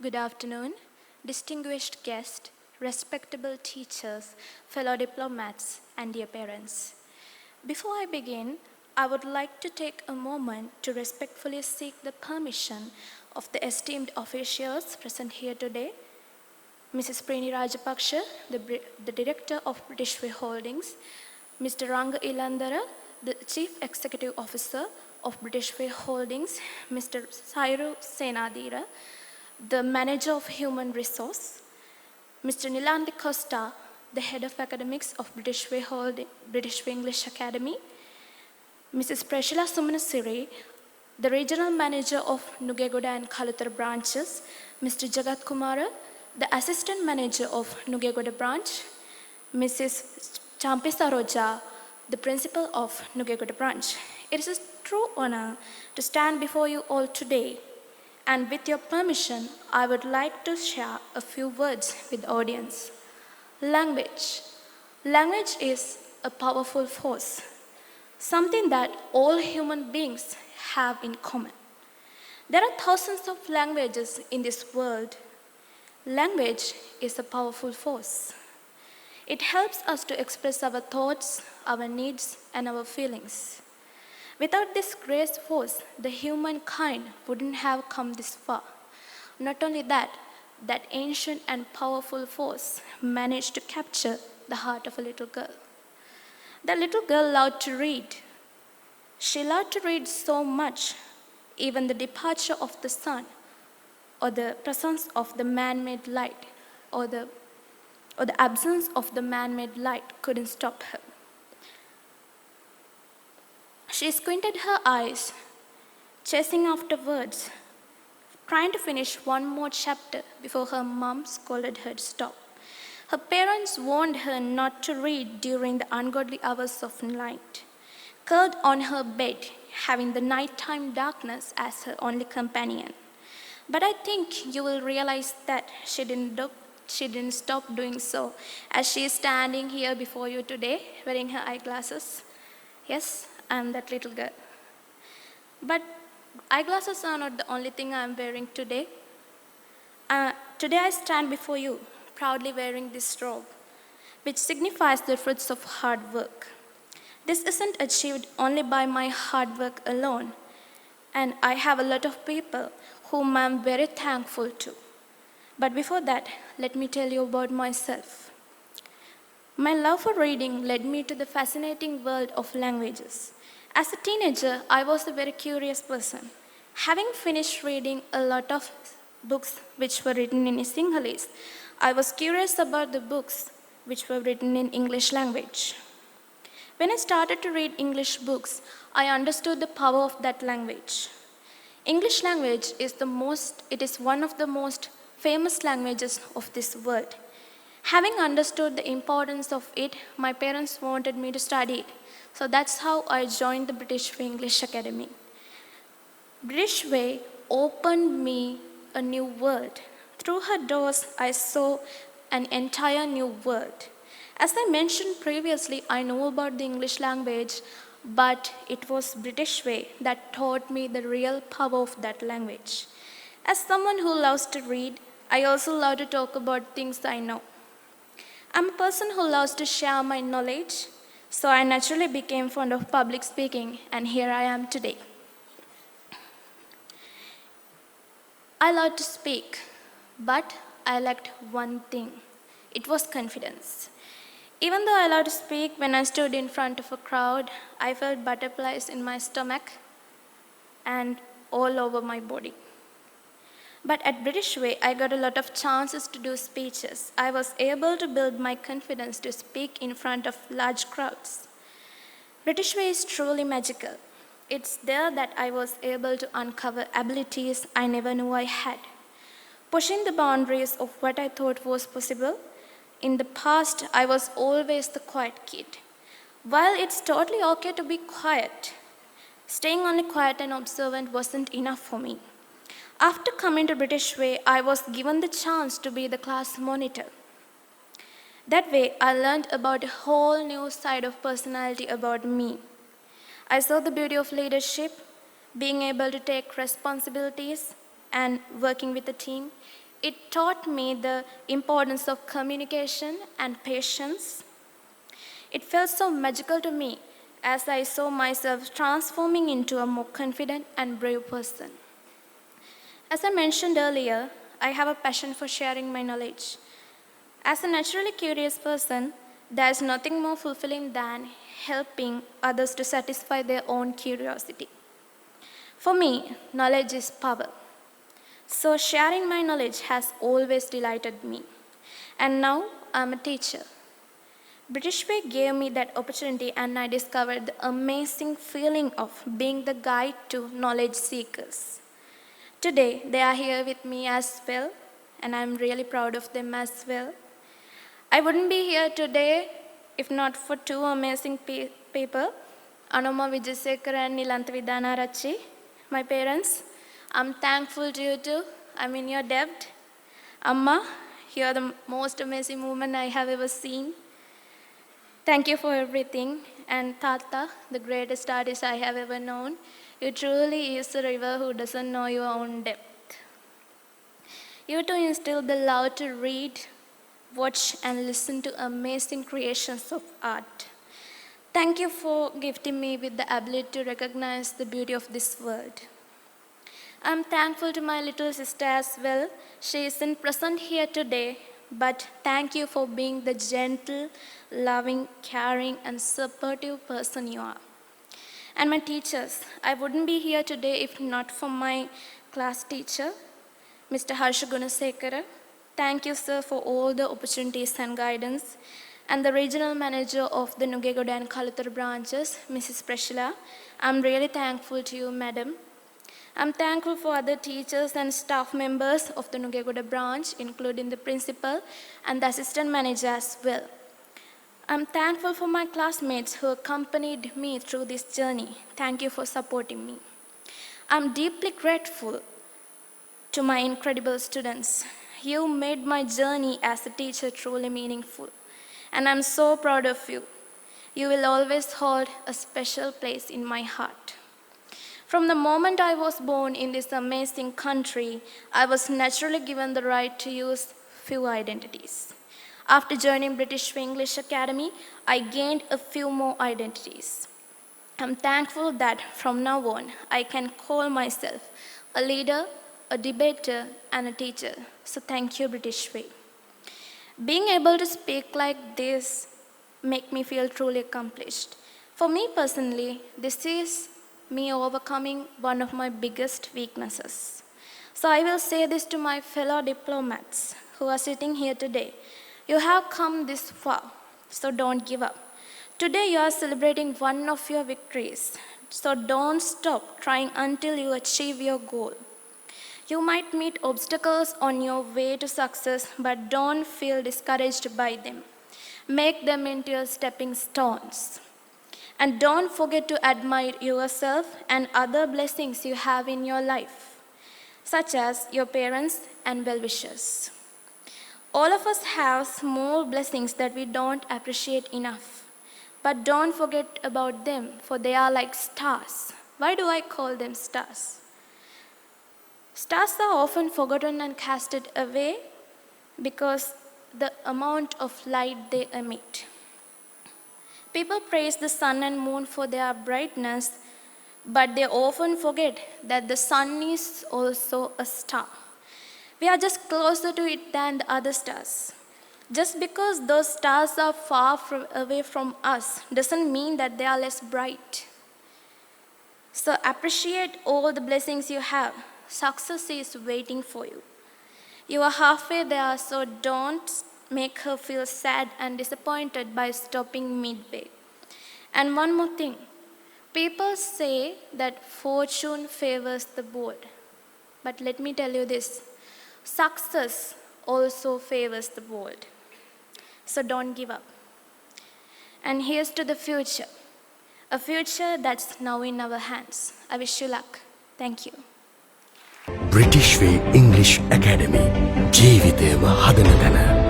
Good afternoon, distinguished guests, respectable teachers, fellow diplomats, and dear parents. Before I begin, I would like to take a moment to respectfully seek the permission of the esteemed officials present here today, Mrs. Prini Rajapaksha, the Director of British Way Holdings, Mr. Ranga Ilandara, the Chief Executive Officer of British Way Holdings, Mr. Sairu Senadira, the Manager of Human Resource, Mr. Nilandi Costa, the Head of Academics of British Way English Academy, Mrs. Prashila Sumanasiri, the Regional Manager of Nugegoda and Kalutara branches, Mr. Jagat Kumara, the Assistant Manager of Nugegoda branch, Mrs. Champi Saroja, the Principal of Nugegoda branch. It is a true honor to stand before you all today. And with your permission, I would like to share a few words with the audience. Language. Language is a powerful force, something that all human beings have in common. There are thousands of languages in this world. Language is a powerful force. It helps us to express our thoughts, our needs, and our feelings. Without this great force, the humankind wouldn't have come this far. Not only that, that ancient and powerful force managed to capture the heart of a little girl. The little girl loved to read. She loved to read so much, even the departure of the sun, or the presence of the man-made light, or the absence of the man-made light couldn't stop her. She squinted her eyes, chasing after words, trying to finish one more chapter before her mom scolded her to stop. Her parents warned her not to read during the ungodly hours of night, curled on her bed, having the nighttime darkness as her only companion. But I think you will realize that she didn't stop doing so, as she is standing here before you today, wearing her eyeglasses. Yes, I'm that little girl. But eyeglasses are not the only thing I'm wearing today. Today I stand before you, proudly wearing this robe, which signifies the fruits of hard work. This isn't achieved only by my hard work alone, and I have a lot of people whom I'm very thankful to. But before that, let me tell you about myself. My love for reading led me to the fascinating world of languages. As a teenager, I was a very curious person. Having finished reading a lot of books which were written in Sinhalese, I was curious about the books which were written in English language. When I started to read English books, I understood the power of that language. English language is one of the most famous languages of this world. Having understood the importance of it, my parents wanted me to study it. So that's how I joined the British Way English Academy. British Way opened me a new world. Through her doors, I saw an entire new world. As I mentioned previously, I know about the English language, but it was British Way that taught me the real power of that language. As someone who loves to read, I also love to talk about things I know. I'm a person who loves to share my knowledge, so I naturally became fond of public speaking, and here I am today. I love to speak, but I lacked one thing. It was confidence. Even though I love to speak, when I stood in front of a crowd, I felt butterflies in my stomach and all over my body. But at British Way, I got a lot of chances to do speeches. I was able to build my confidence to speak in front of large crowds. British Way is truly magical. It's there that I was able to uncover abilities I never knew I had, pushing the boundaries of what I thought was possible. In the past, I was always the quiet kid. While it's totally okay to be quiet, staying only quiet and observant wasn't enough for me. After coming to British Way, I was given the chance to be the class monitor. That way, I learned about a whole new side of personality about me. I saw the beauty of leadership, being able to take responsibilities and working with a team. It taught me the importance of communication and patience. It felt so magical to me as I saw myself transforming into a more confident and brave person. As I mentioned earlier, I have a passion for sharing my knowledge. As a naturally curious person, there is nothing more fulfilling than helping others to satisfy their own curiosity. For me, knowledge is power. So sharing my knowledge has always delighted me. And now I'm a teacher. British Way gave me that opportunity and I discovered the amazing feeling of being the guide to knowledge seekers. Today, they are here with me as well, and I'm really proud of them as well. I wouldn't be here today if not for two amazing people, Anoma Vijayasekara and Nilantha Vidanarachi, my parents. I'm thankful to you too. I'm in your debt. Amma, you are the most amazing woman I have ever seen. Thank you for everything. And Tata, the greatest artist I have ever known. You truly is a river who doesn't know your own depth. You too instilled the love to read, watch and listen to amazing creations of art. Thank you for gifting me with the ability to recognize the beauty of this world. I'm thankful to my little sister as well. She isn't present here today, but thank you for being the gentle, loving, caring, and supportive person you are. And my teachers, I wouldn't be here today if not for my class teacher, Mr. Harsha Gunasekara. Thank you, sir, for all the opportunities and guidance. And the regional manager of the Nugegoda and Kalutara branches, Mrs. Prashila. I'm really thankful to you, madam. I'm thankful for other teachers and staff members of the Nugegoda branch, including the principal and the assistant manager as well. I'm thankful for my classmates who accompanied me through this journey. Thank you for supporting me. I'm deeply grateful to my incredible students. You made my journey as a teacher truly meaningful. And I'm so proud of you. You will always hold a special place in my heart. From the moment I was born in this amazing country, I was naturally given the right to use few identities. After joining British English Academy, I gained a few more identities. I'm thankful that from now on, I can call myself a leader, a debater, and a teacher. So thank you, British Way. Being able to speak like this make me feel truly accomplished. For me personally, this is me overcoming one of my biggest weaknesses. So I will say this to my fellow diplomats who are sitting here today. You have come this far, so don't give up. Today you are celebrating one of your victories, so don't stop trying until you achieve your goal. You might meet obstacles on your way to success, but don't feel discouraged by them. Make them into your stepping stones. And don't forget to admire yourself and other blessings you have in your life, such as your parents and well-wishers. All of us have small blessings that we don't appreciate enough. But don't forget about them, for they are like stars. Why do I call them stars? Stars are often forgotten and casted away because the amount of light they emit. People praise the sun and moon for their brightness, but they often forget that the sun is also a star. We are just closer to it than the other stars. Just because those stars are far away from us doesn't mean that they are less bright. So appreciate all the blessings you have. Success is waiting for you. You are halfway there, so don't make her feel sad and disappointed by stopping midway. And one more thing. People say that fortune favors the bold. But let me tell you this. Success also favors the bold. So don't give up. And here's to the future. A future that's now in our hands. I wish you luck. Thank you. British Way English Academy. ජීවිතයම හදන තැන.